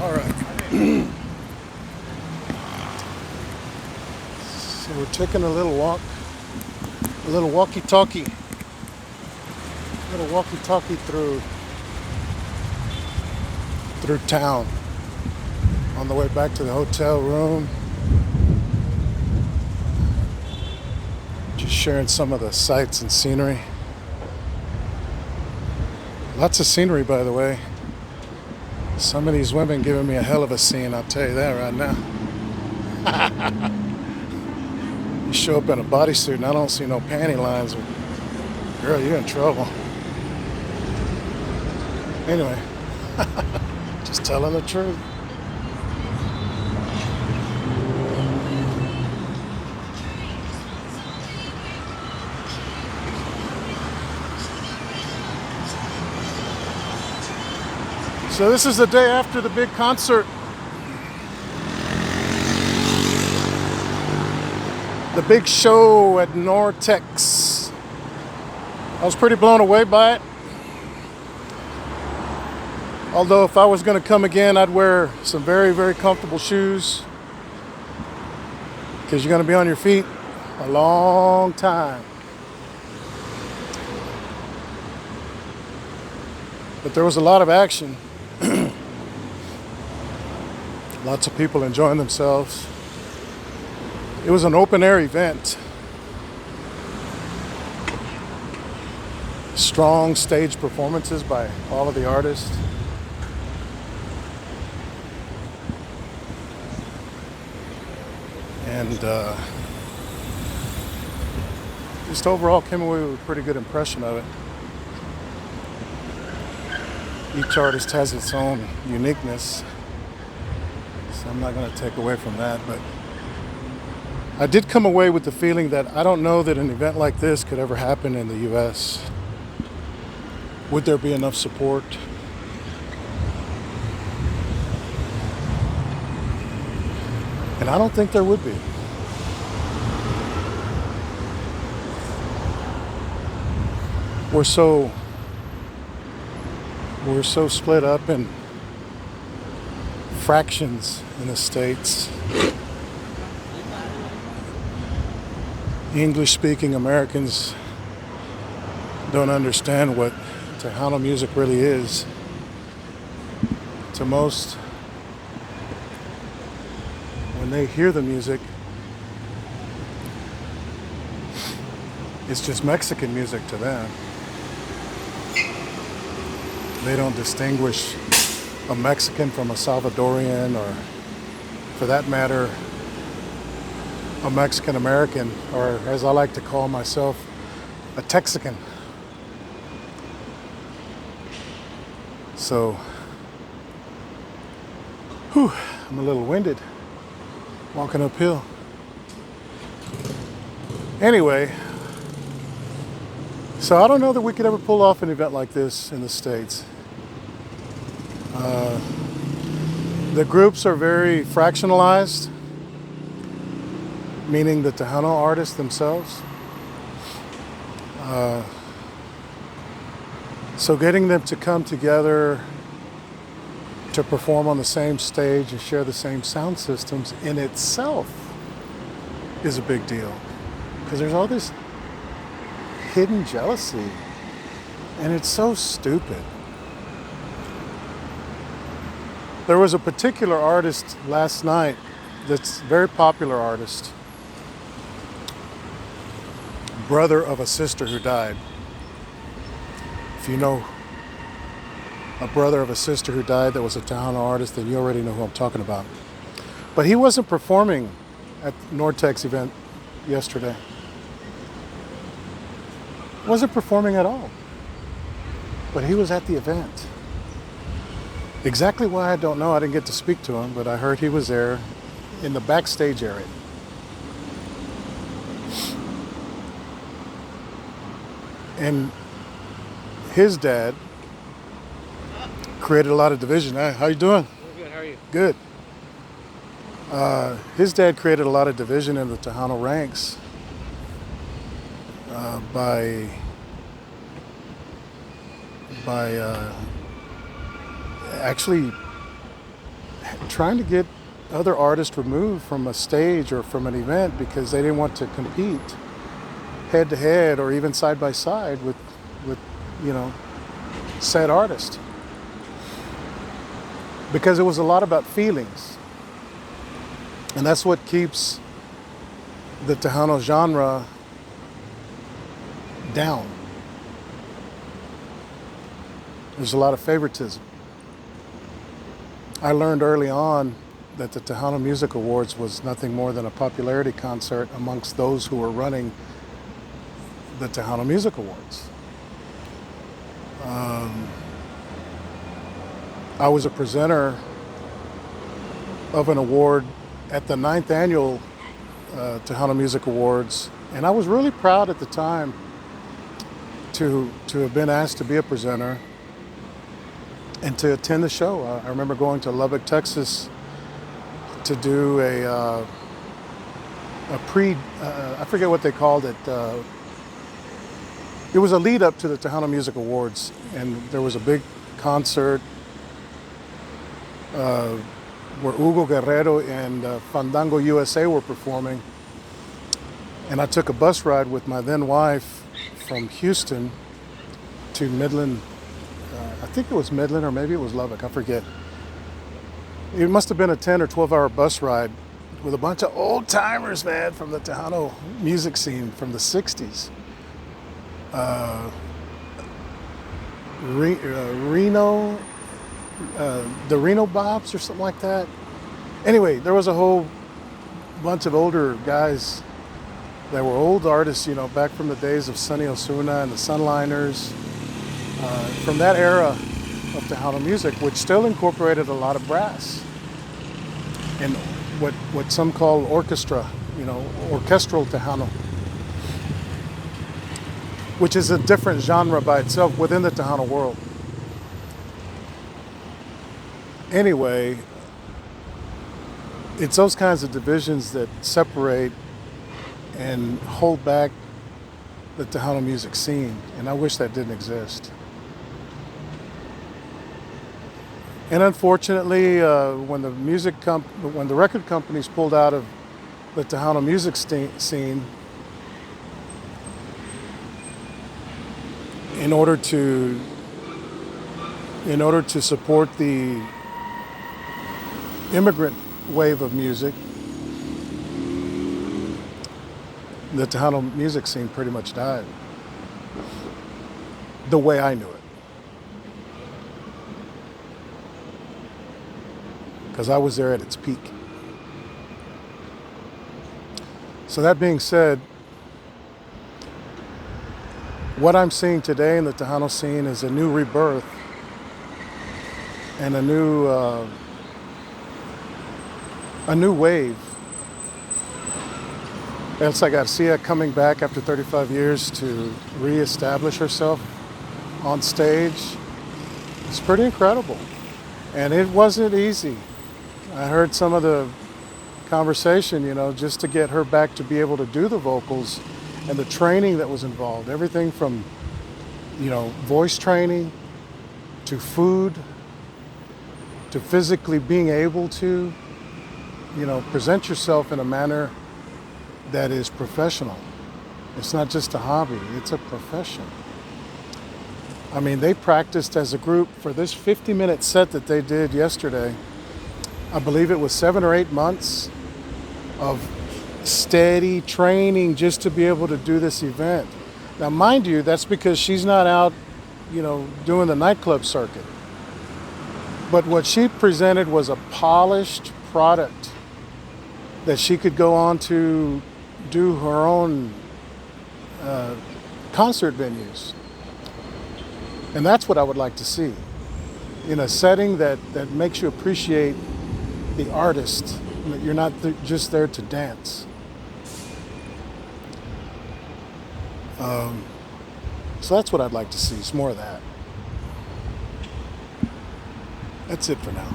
All right. So we're taking a little walk, a little walkie-talkie through town on the way back to the hotel room. Just sharing some of the sights and scenery. Lots of scenery, by the way. Some of these women giving me a hell of a scene, I'll tell you that right now. You show up in a bodysuit and I don't see no panty lines. Girl, you're in trouble. Anyway, just telling the truth. So this is the day after the big concert. The big show at Nortex. I was pretty blown away by it. Although if I was going to come again, I'd wear some very, very comfortable shoes. Because you're going to be on your feet a long time. But there was a lot of action. Lots of people enjoying themselves. It was an open air event. Strong stage performances by all of the artists. And just overall came away with a pretty good impression of it. Each artist has its own uniqueness, so I'm not going to take away from that, but I did come away with the feeling that I don't know that an event like this could ever happen in the US. Would there be enough support? And I don't think there would be. We're so split up in fractions in the States. English-speaking Americans don't understand what Tejano music really is. To most, when they hear the music, it's just Mexican music to them. They don't distinguish a Mexican from a Salvadorian, or for that matter, a Mexican American, or as I like to call myself, a Texican. So, I'm a little winded walking uphill. Anyway, so I don't know that we could ever pull off an event like this in the States. The groups are very fractionalized, meaning the Tejano artists themselves. So getting them to come together to perform on the same stage and share the same sound systems in itself is a big deal. Because there's all this hidden jealousy, and it's so stupid. There was a particular artist last night that's a very popular artist, brother of a sister who died. If you know a brother of a sister who died that was a Tejano artist, then you already know who I'm talking about. But he wasn't performing at the Nortex event yesterday. Wasn't performing at all. But he was at the event. Exactly why, I don't know. I didn't get to speak to him, but I heard he was there in the backstage area. And his dad created a lot of division. Hey, how you doing? Good, how are you? Good. His dad created a lot of division in the Tejano ranks by actually trying to get other artists removed from a stage or from an event because they didn't want to compete head to head or even side by side with you know, said artist. Because it was a lot about feelings. And that's what keeps the Tejano genre down. There's a lot of favoritism. I learned early on that the Tejano Music Awards was nothing more than a popularity concert amongst those who were running the Tejano Music Awards. I was a presenter of an award at the 9th annual Tejano Music Awards, and I was really proud at the time to have been asked to be a presenter and to attend the show. I remember going to Lubbock, Texas to do I forget what they called it. It was a lead up to the Tejano Music Awards, and there was a big concert where Hugo Guerrero and Fandango USA were performing. And I took a bus ride with my then wife from Houston to Midland. I think it was Midland or maybe it was Lubbock, I forget. It must have been a 10 or 12-hour bus ride with a bunch of old timers, man, from the Tejano music scene from the 60s. Reno, the Reno Bobs or something like that. Anyway, there was a whole bunch of older guys that were old artists, you know, back from the days of Sonny Osuna and the Sunliners, from that era of Tejano music, which still incorporated a lot of brass and what some call orchestra, you know, orchestral Tejano, which is a different genre by itself within the Tejano world. Anyway, it's those kinds of divisions that separate and hold back the Tejano music scene, and I wish that didn't exist. And unfortunately, when the record companies pulled out of the Tejano music scene, in order to support the immigrant wave of music, the Tejano music scene pretty much died. The way I knew it. Because I was there at its peak. So that being said, what I'm seeing today in the Tejano scene is a new rebirth and a new wave. Elsa Garcia coming back after 35 years to reestablish herself on stage. It's pretty incredible. And it wasn't easy. I heard some of the conversation, you know, just to get her back to be able to do the vocals and the training that was involved. Everything from, you know, voice training to food to physically being able to, you know, present yourself in a manner that is professional. It's not just a hobby, it's a profession. I mean, they practiced as a group for this 50-minute set that they did yesterday. I believe it was 7 or 8 months of steady training just to be able to do this event. Now, mind you, that's because she's not out, you know, doing the nightclub circuit. But what she presented was a polished product that she could go on to do her own concert venues. And that's what I would like to see, in a setting that makes you appreciate the artist. You're not just there to dance. So that's what I'd like to see, is more of that. That's it for now.